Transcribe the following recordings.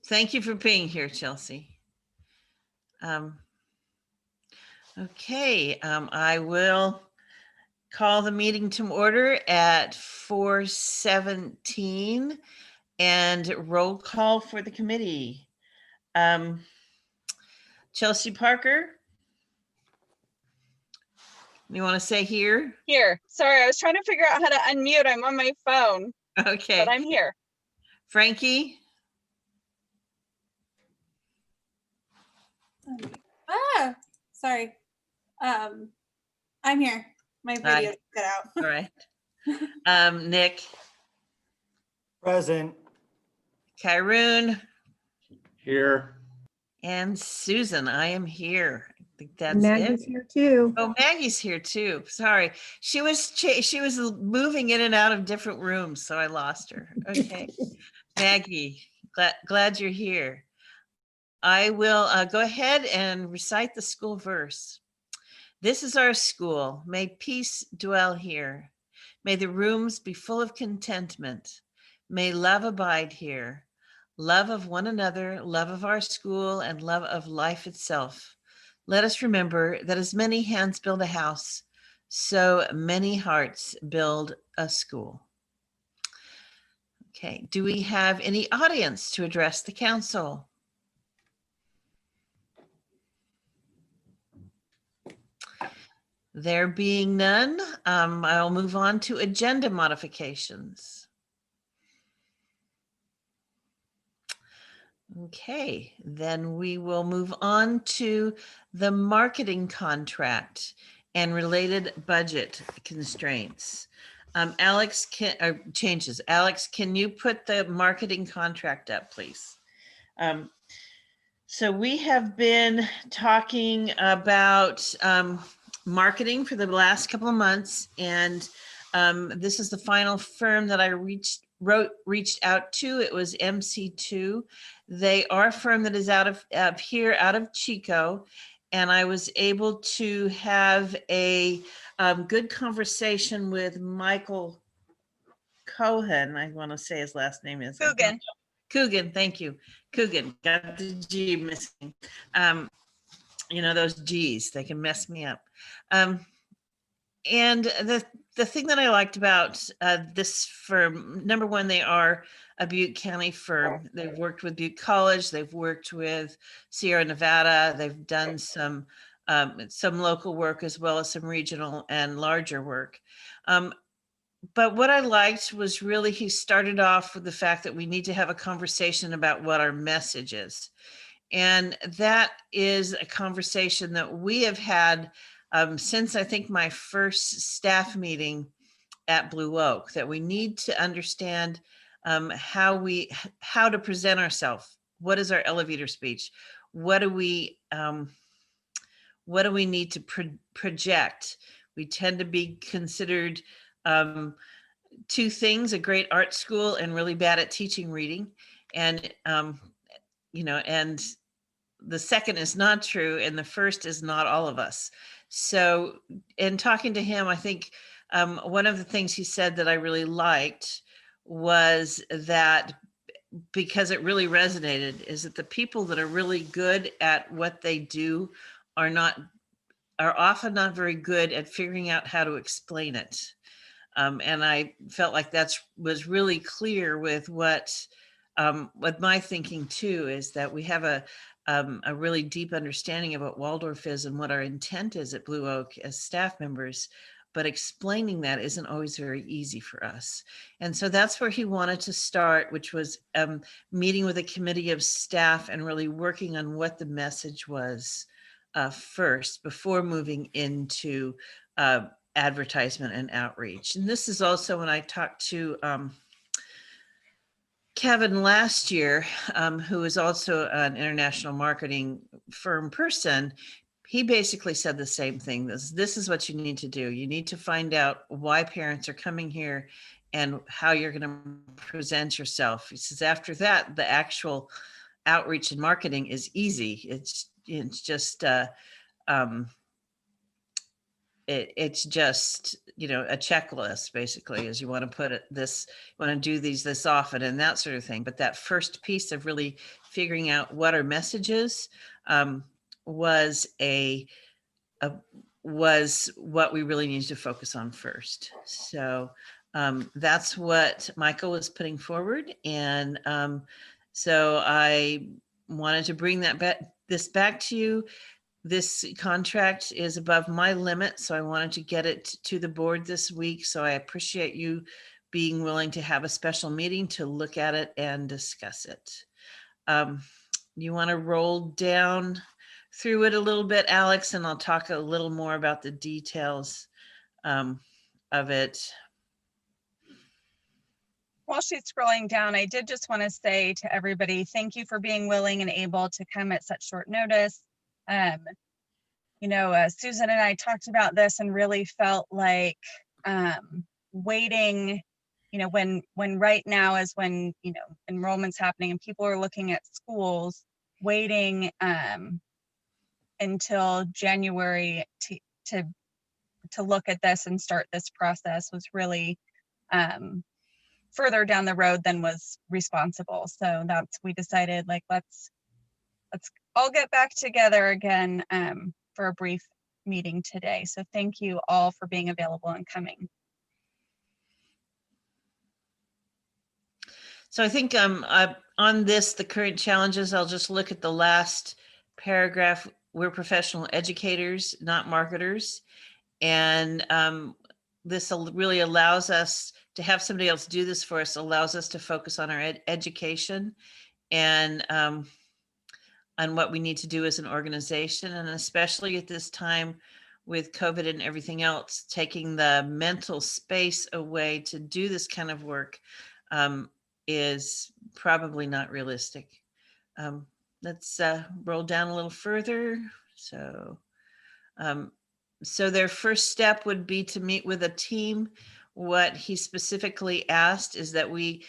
Thank you for being here, Chelsea. Okay, I will call the meeting to order at 4:17 and roll call for the committee. Chelsea Parker, you want to say here? Here. Sorry, I was trying to figure out how to unmute. I'm on my phone. Okay. But I'm here. Frankie? Sorry. I'm here. My video cut out. All right. Nick? Present. Kyroon? Here. And Susan, I am here. I think that's Maggie's it. here too. Oh, Maggie's here too. Sorry, she was moving in and out of different rooms, so I lost her. Okay, Maggie, glad you're here. I will go ahead and recite the school verse. This is our school. May peace dwell here. May the rooms be full of contentment. May love abide here. Love of one another, love of our school, and love of life itself. Let us remember that as many hands build a house, so many hearts build a school. Okay, do we have any audience to address the council? There being none, I'll move on to agenda modifications. Okay, then we will move on to the marketing contract and related budget constraints. Alex, changes. Alex, can you put the marketing contract up, please? So we have been talking about marketing for the last couple of months, and this is the final firm that I reached out to. It was MC2. They are a firm that is out of Chico, and I was able to have a good conversation with Michael Cohen. I want to say his last name is Coogan. Thank you, Coogan. Got the G missing. You know, those G's, they can mess me up. And the thing that I liked about this firm, number one, they are a Butte County firm. They've worked with Butte College. They've worked with Sierra Nevada. They've done some local work as well as some regional and larger work. But what I liked was really, he started off with the fact that we need to have a conversation about what our message is. And that is a conversation that we have had since I think my first staff meeting at Blue Oak, that we need to understand how to present ourselves. What is our elevator speech? What do we need to project? We tend to be considered two things: a great art school and really bad at teaching reading. And and the second is not true, and the first is not all of us. So in talking to him, I think one of the things he said that I really liked was that, because it really resonated, is that the people that are really good at what they do are often not very good at figuring out how to explain it. And I felt like that was really clear with what my thinking too, is that we have a really deep understanding of what Waldorf is and what our intent is at Blue Oak as staff members, but explaining that isn't always very easy for us. And so that's where he wanted to start, which was meeting with a committee of staff and really working on what the message was first, before moving into advertisement and outreach. And this is also when I talked to Kevin last year, who is also an international marketing firm person. He basically said the same thing. This is what you need to do. You need to find out why parents are coming here and how you're going to present yourself. He says after that, the actual outreach and marketing is easy. It's just it's just, you know, a checklist basically, is you want to put it this, you want to do these this often and that sort of thing. But that first piece of really figuring out what our message is was was what we really needed to focus on first. So that's what Michael was putting forward. And so I wanted to bring this back to you. This contract is above my limit, so I wanted to get it to the board this week. So I appreciate you being willing to have a special meeting to look at it and discuss it. You want to roll down through it a little bit, Alex, and I'll talk a little more about the details of it. While she's scrolling down, I did just want to say to everybody, thank you for being willing and able to come at such short notice. You know, Susan and I talked about this and really felt like waiting, you know, when right now is when, you know, enrollment's happening and people are looking at schools, waiting until January to look at this and start this process was really further down the road than was responsible. So we decided, like, let's all get back together again for a brief meeting today. So thank you all for being available and coming. So I think on this, the current challenges, I'll just look at the last paragraph. We're professional educators, not marketers. And this really allows us to have somebody else do this for us, allows us to focus on our education and on what we need to do as an organization. And especially at this time with COVID and everything else, taking the mental space away to do this kind of work is probably not realistic. Let's roll down a little further. So their first step would be to meet with a team. What he specifically asked is that he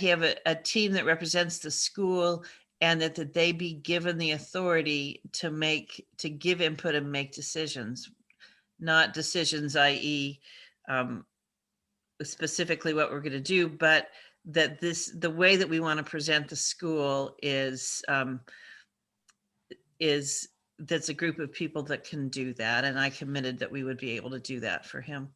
have a team that represents the school, and that they be given the authority to give input and make decisions, not decisions, i.e. Specifically what we're going to do, but that the way that we want to present the school is that's a group of people that can do that. And I committed that we would be able to do that for him.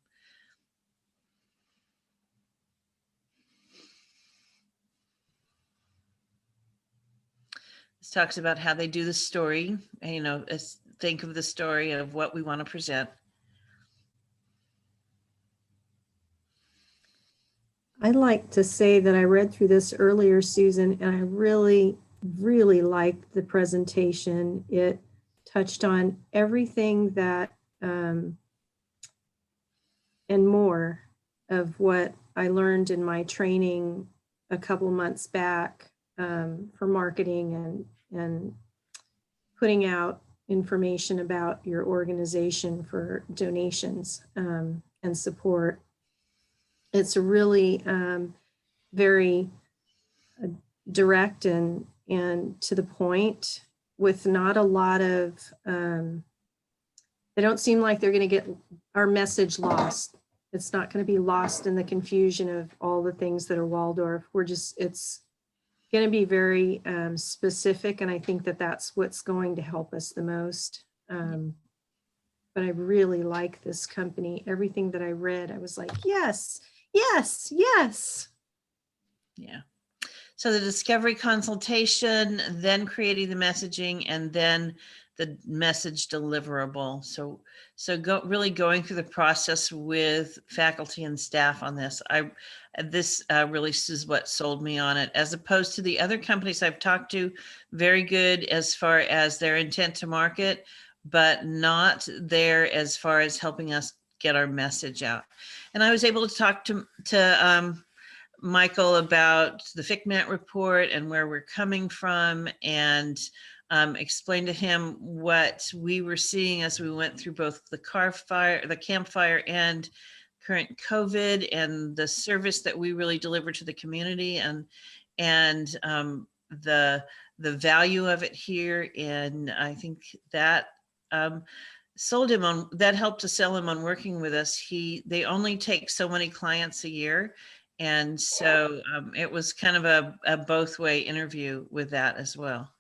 This talks about how they do the story, and, you know, think of the story of what we want to present. I'd like to say that I read through this earlier, Susan, and I really, really liked the presentation. It touched on everything that and more of what I learned in my training a couple months back for marketing and putting out information about your organization for donations and support. It's really very direct and to the point, with not a lot of, they don't seem like they're going to get our message lost. It's not going to be lost in the confusion of all the things that are Waldorf. It's going to be very specific. And I think that that's what's going to help us the most. But I really like this company. Everything that I read, I was like, yes, yes, yes. Yeah. So the discovery consultation, then creating the messaging, and then the message deliverable. So really going through the process with faculty and staff on this. This really is what sold me on it, as opposed to the other companies I've talked to. Very good as far as their intent to market, but not there as far as helping us get our message out. And I was able to talk to Michael about the FICMAT report and where we're coming from, and explain to him what we were seeing as we went through both the campfire and current COVID, and the service that we really deliver to the community, and the value of it here. And I think that sold him on, that helped to sell him on working with us. They only take so many clients a year. And so it was kind of a both way interview with that as well.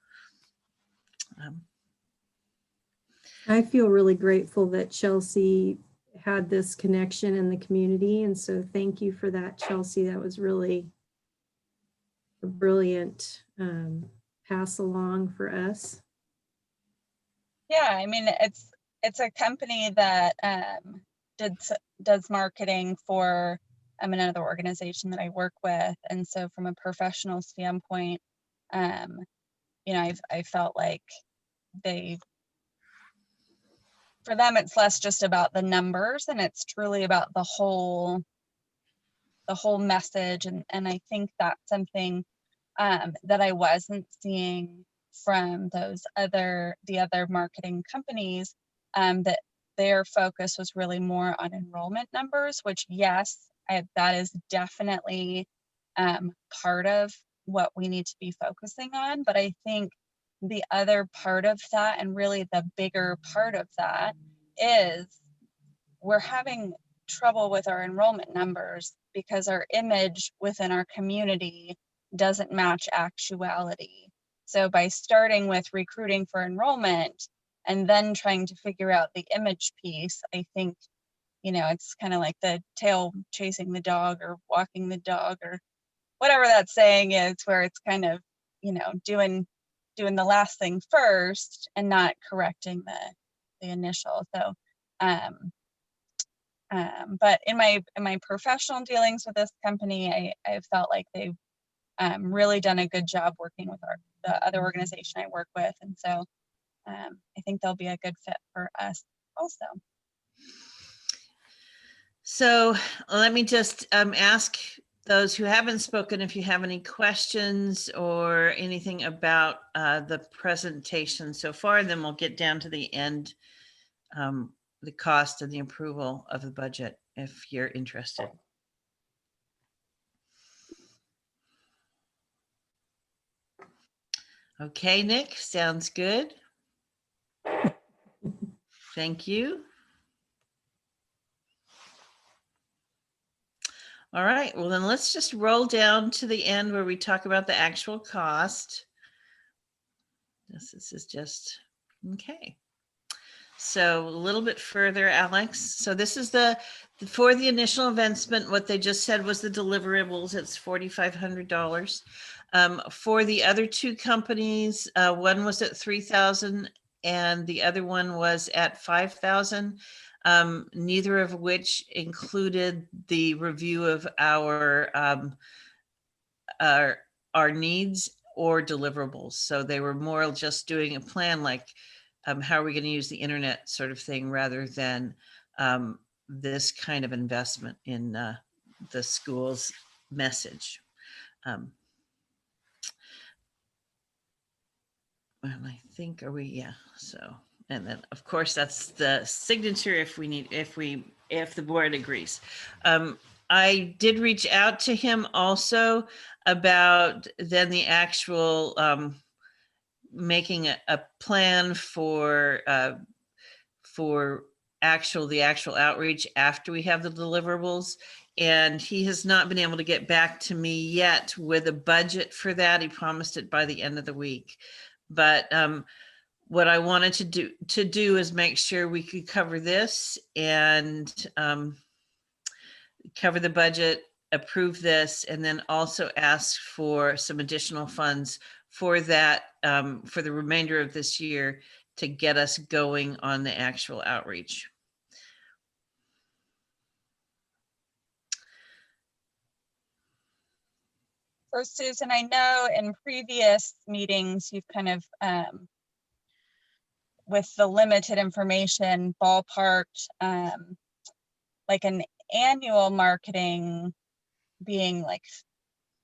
I feel really grateful that Chelsea had this connection in the community. And so thank you for that, Chelsea. That was really a brilliant pass along for us. Yeah, I mean, it's a company that does marketing for another organization that I work with. And so from a professional standpoint, you know, I felt like for them, it's less just about the numbers, and it's truly about the whole message. And I think that's something that I wasn't seeing from the other marketing companies, that their focus was really more on enrollment numbers, which yes, that is definitely part of what we need to be focusing on. But I think the other part of that, and really the bigger part of that, is we're having trouble with our enrollment numbers because our image within our community doesn't match actuality. So by starting with recruiting for enrollment and then trying to figure out the image piece, I think, you know, it's kind of like the tail chasing the dog or walking the dog or whatever that saying is, where it's kind of, you know, doing the last thing first and not correcting the initial. So but in my professional dealings with this company, I felt like they've really done a good job working with the other organization I work with. And so I think they'll be a good fit for us also. So let me just ask those who haven't spoken if you have any questions or anything about the presentation so far, and then we'll get down to the end, the cost and the approval of the budget if you're interested. Okay, Nick, sounds good. Thank you. All right, well then let's just roll down to the end where we talk about the actual cost. This is just, okay. So a little bit further, Alex. So this is for the initial investment, what they just said was the deliverables, it's $4,500. For the other two companies, one was at 3,000 and the other one was at 5,000. Neither of which included the review of our needs or deliverables. So they were more just doing a plan like, how are we going to use the internet sort of thing, rather than this kind of investment in the school's message. Well, I think, yeah, so, and then of course that's the signature if the board agrees. I did reach out to him also about then the actual making a plan for the actual outreach after we have the deliverables. And he has not been able to get back to me yet with a budget for that. He promised it by the end of the week. But what I wanted to do is make sure we could cover this and cover the budget, approve this, and then also ask for some additional funds for that, for the remainder of this year to get us going on the actual outreach. So Susan, I know in previous meetings, you've kind of, with the limited information, ballparked like an annual marketing being like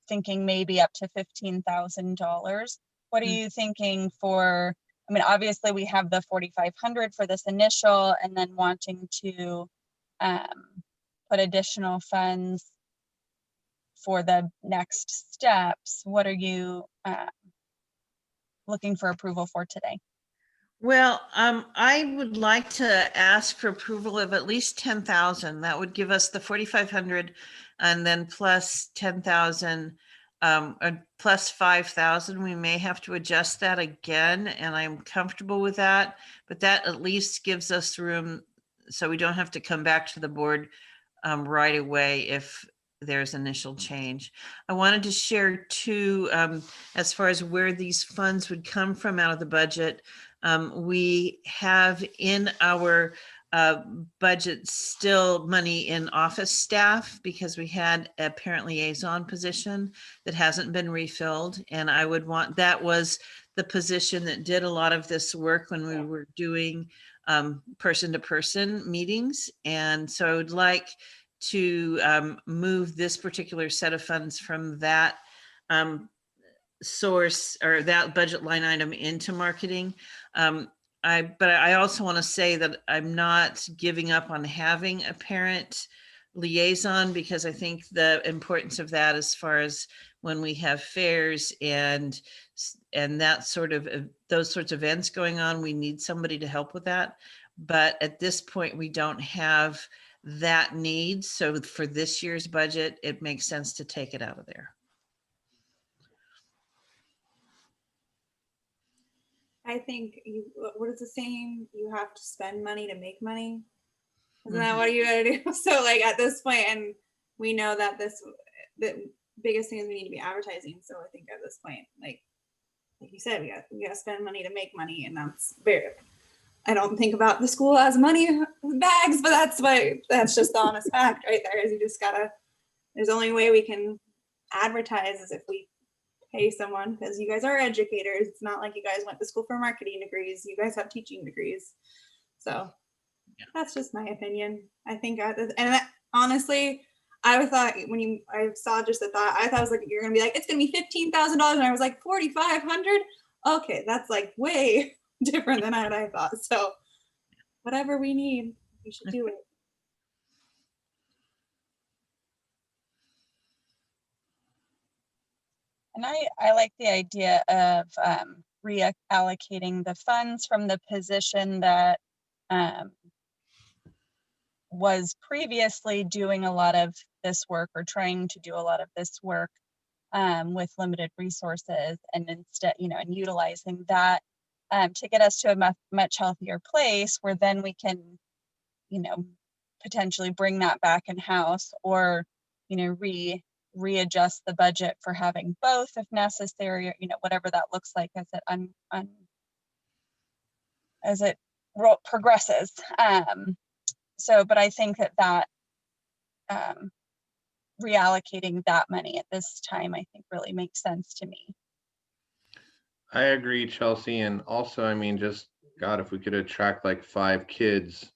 thinking maybe up to $15,000. What are you thinking for, I mean, obviously we have the 4,500 for this initial, and then wanting to put additional funds for the next steps. What are you looking for approval for today? Well, I would like to ask for approval of at least 10,000. That would give us the 4,500 and then plus 10,000, or plus 5,000. We may have to adjust that again, and I'm comfortable with that, but that at least gives us room so we don't have to come back to the board right away if there's initial change. I wanted to share too, as far as where these funds would come from out of the budget. We have in our budget still money in office staff because we had a parent liaison position that hasn't been refilled. And I would want, that was the position that did a lot of this work when we were doing person-to-person meetings. And so I would like to move this particular set of funds from that source or that budget line item into marketing. But I also want to say that I'm not giving up on having a parent liaison because I think the importance of that as far as when we have fairs and that sort of those sorts of events going on, we need somebody to help with that. But at this point, we don't have that need. So for this year's budget, it makes sense to take it out of there. I think what is the saying? You have to spend money to make money. Isn't that what you gotta do? So like at this point, and we know that the biggest thing is we need to be advertising. So I think at this point, like you said, we gotta spend money to make money, and that's very. I don't think about the school as money bags, but that's just the honest fact right there. Is you just gotta. There's only way we can advertise is if we pay someone, because you guys are educators. It's not like you guys went to school for marketing degrees. You guys have teaching degrees. So that's just my opinion. I think, honestly, I thought I saw just the thought, I thought it was like, you're going to be like, it's going to be $15,000. And I was like, 4,500. Okay. That's like way different than I thought. So whatever we need, we should do it. And I like the idea of reallocating the funds from the position that was previously doing a lot of this work or trying to do a lot of this work with limited resources, and instead, and utilizing that to get us to a much healthier place where then we can, potentially bring that back in house or, readjust the budget for having both if necessary, or, whatever that looks like as it progresses. But I think that reallocating that money at this time, I think really makes sense to me. I agree, Chelsea. And also, I mean, just God, if we could attract like 5 kids,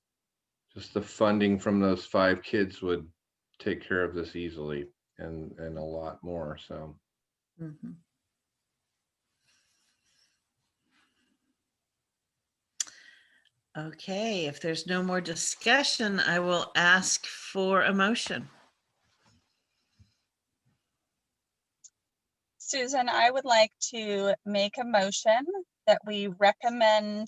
just the funding from those 5 kids would take care of this easily and a lot more. So. Mm-hmm. Okay, if there's no more discussion, I will ask for a motion. Susan, I would like to make a motion that we recommend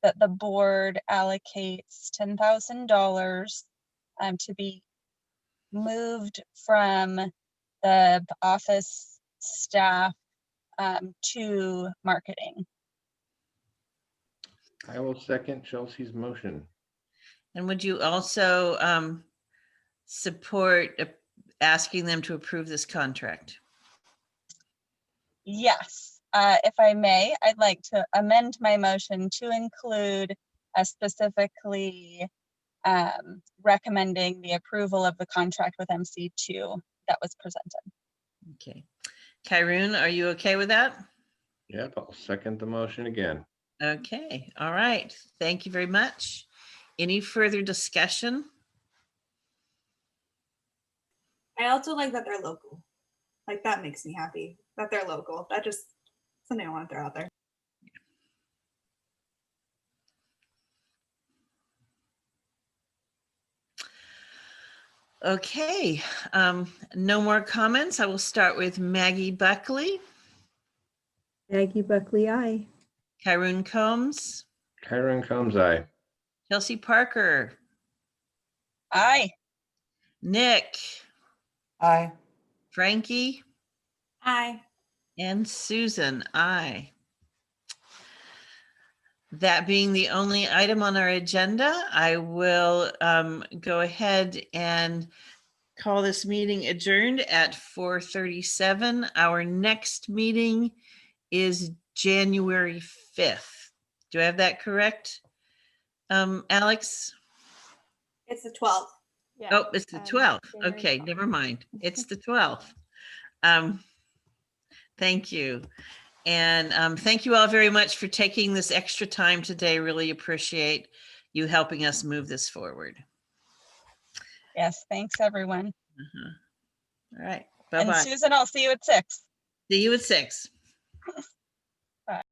that the board allocates $10,000 to be moved from the office staff to marketing. I will second Chelsea's motion. And would you also support asking them to approve this contract? Yes, if I may, I'd like to amend my motion to include specifically recommending the approval of the contract with MC2 that was presented. Okay. Kyrune, are you okay with that? Yep, I'll second the motion again. Okay, all right. Thank you very much. Any further discussion? I also like that they're local. Like that makes me happy that they're local. That just something I want to throw out there. Okay, no more comments. I will start with Maggie Buckley. Maggie Buckley, aye. Kyrune Combs. Kyron Combs, aye. Chelsea Parker, Aye. Nick, Aye. Frankie, Aye. and Susan, aye. That being the only item on our agenda, I will go ahead and call this meeting adjourned at 4:37. Our next meeting is January 5th. Do I have that correct? Alex? It's the 12th. Oh, it's the 12th. Okay, never mind. It's the 12th. Thank you. And thank you all very much for taking this extra time today. Really appreciate you helping us move this forward. Yes, thanks, everyone. All right. And Bye-bye. Susan, I'll see you at 6. See you at 6.